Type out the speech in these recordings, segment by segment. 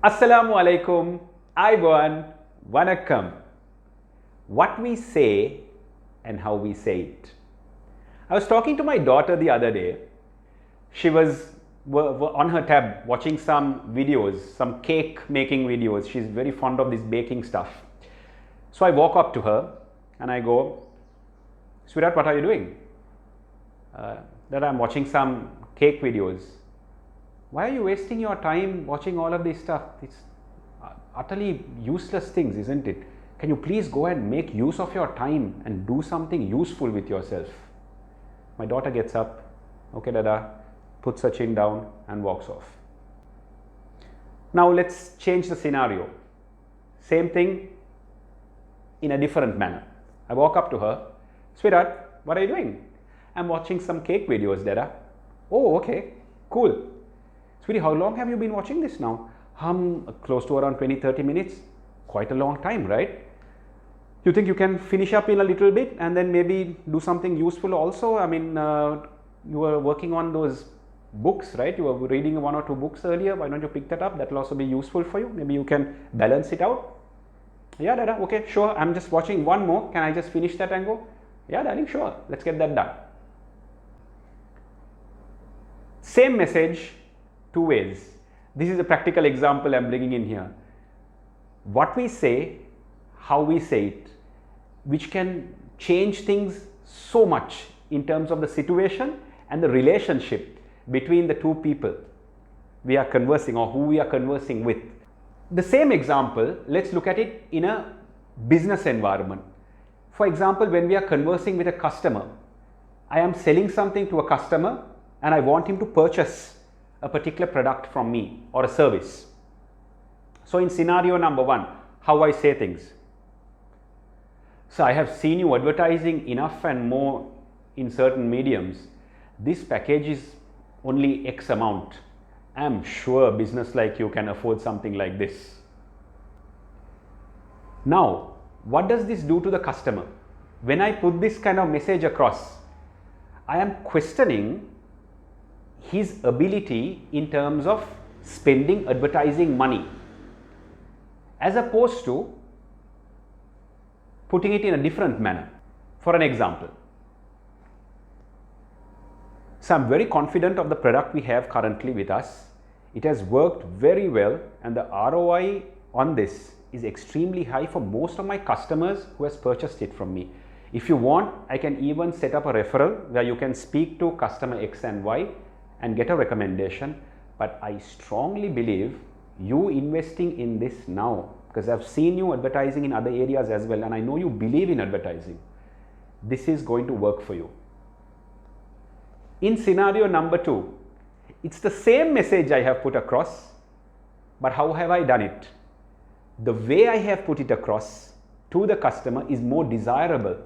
Assalamu alaikum, Ivan, Vanakkam. What we say and how we say it. I was talking to my daughter the other day. She was on her tab watching some videos, some cake making videos. She's very fond of this baking stuff. So I walk up to her and I go, "Sweetheart, what are you doing?" That I'm watching some cake videos. Why are you wasting your time watching all of this stuff? It's utterly useless things, isn't it? Can you please go and make use of your time and do something useful with yourself? My daughter gets up, okay dada, puts her chin down and walks off. Now let's change the scenario. Same thing in a different manner. I walk up to her, "Sweetheart, what are you doing?" "I'm watching some cake videos, dada." "Oh, okay, cool. Sweetie, how long have you been watching this now?" Close to around 20-30 minutes. Quite a long time, right? You think you can finish up in a little bit and then maybe do something useful also? I mean, you were working on those books, right? You were reading 1 or 2 books earlier. Why don't you pick that up? That will also be useful for you. Maybe you can balance it out. "Yeah, dada, okay, sure. I'm just watching one more. Can I just finish that and go?" "Yeah, darling, sure. Let's get that done." Same message, 2 ways. This is a practical example I'm bringing in here. What we say, how we say it, which can change things so much in terms of the situation and the relationship between the two people we are conversing or who we are conversing with. The same example, let's look at it in a business environment. For example, when we are conversing with a customer, I am selling something to a customer and I want him to purchase a particular product from me or a service. So in scenario number 1, how I say things. "So I have seen you advertising enough and more in certain mediums. This package is only X amount. I'm sure a business like you can afford something like this." Now, what does this do to the customer? When I put this kind of message across, I am questioning his ability in terms of spending advertising money, as opposed to putting it in a different manner. For an example, so I'm very confident of the product we have currently with us. It has worked very well and the ROI on this is extremely high for most of my customers who has purchased it from me. If you want, I can even set up a referral where you can speak to customer X and Y and get a recommendation. But I strongly believe you investing in this now, because I've seen you advertising in other areas as well and I know you believe in advertising. This is going to work for you. In scenario number 2, it's the same message I have put across, but how have I done it? The way I have put it across to the customer is more desirable,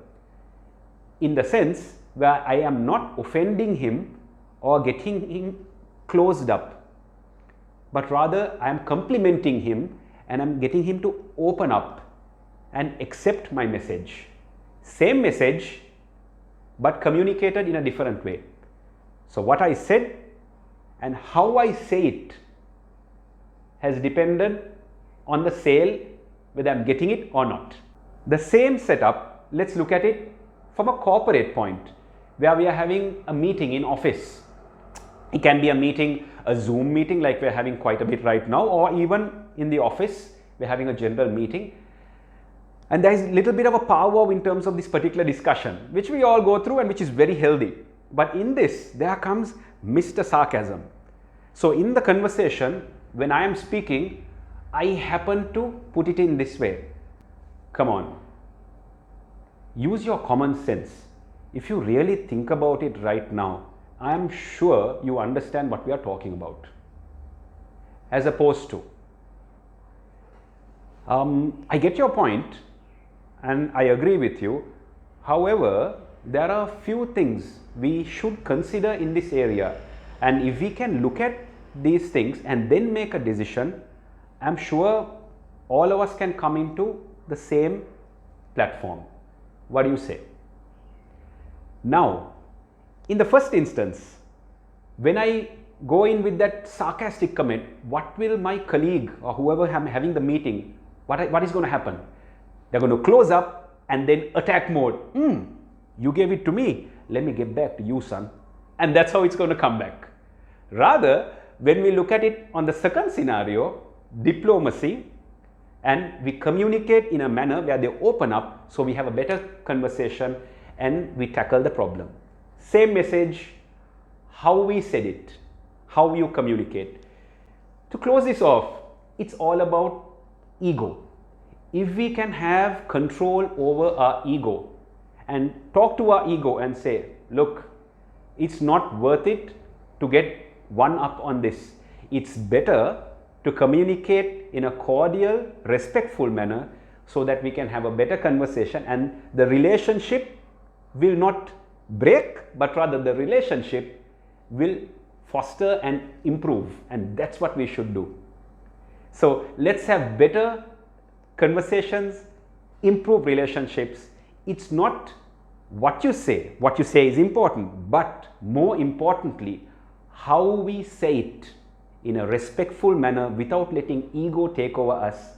in the sense where I am not offending him or getting him closed up, but rather I am complimenting him and I'm getting him to open up and accept my message. Same message, but communicated in a different way. So what I said and how I say it has depended on the sale, whether I'm getting it or not. The same setup, let's look at it from a corporate point, where we are having a meeting in office. It can be a meeting, a Zoom meeting like we're having quite a bit right now, or even in the office, we're having a general meeting. And there is a little bit of a power in terms of this particular discussion, which we all go through and which is very healthy. But in this, there comes Mr. Sarcasm. So in the conversation, when I am speaking, I happen to put it in this way. Come on, use your common sense. If you really think about it right now, I am sure you understand what we are talking about. As opposed to, I get your point and I agree with you. However, there are a few things we should consider in this area, and if we can look at these things and then make a decision, I'm sure all of us can come into the same platform. What do you say? Now, in the first instance, when I go in with that sarcastic comment, what will my colleague or whoever I'm having the meeting, what is going to happen? They're going to close up and then attack mode. You gave it to me. Let me get back to you, son. And that's how it's going to come back. Rather, when we look at it on the second scenario, diplomacy, and we communicate in a manner where they open up, so we have a better conversation and we tackle the problem. Same message, how we said it, how you communicate. To close this off, it's all about ego. If we can have control over our ego and talk to our ego and say, look, it's not worth it to get one up on this. It's better to communicate in a cordial, respectful manner so that we can have a better conversation and the relationship will not break, but rather the relationship will foster and improve, and that's what we should do. So let's have better conversations, improve relationships. It's not what you say is important, but more importantly, how we say it in a respectful manner without letting ego take over us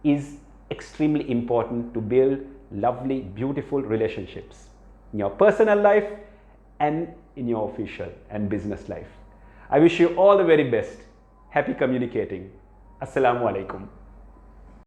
is extremely important to build lovely, beautiful relationships in your personal life and in your official and business life. I wish you all the very best. Happy communicating. Assalamu alaikum.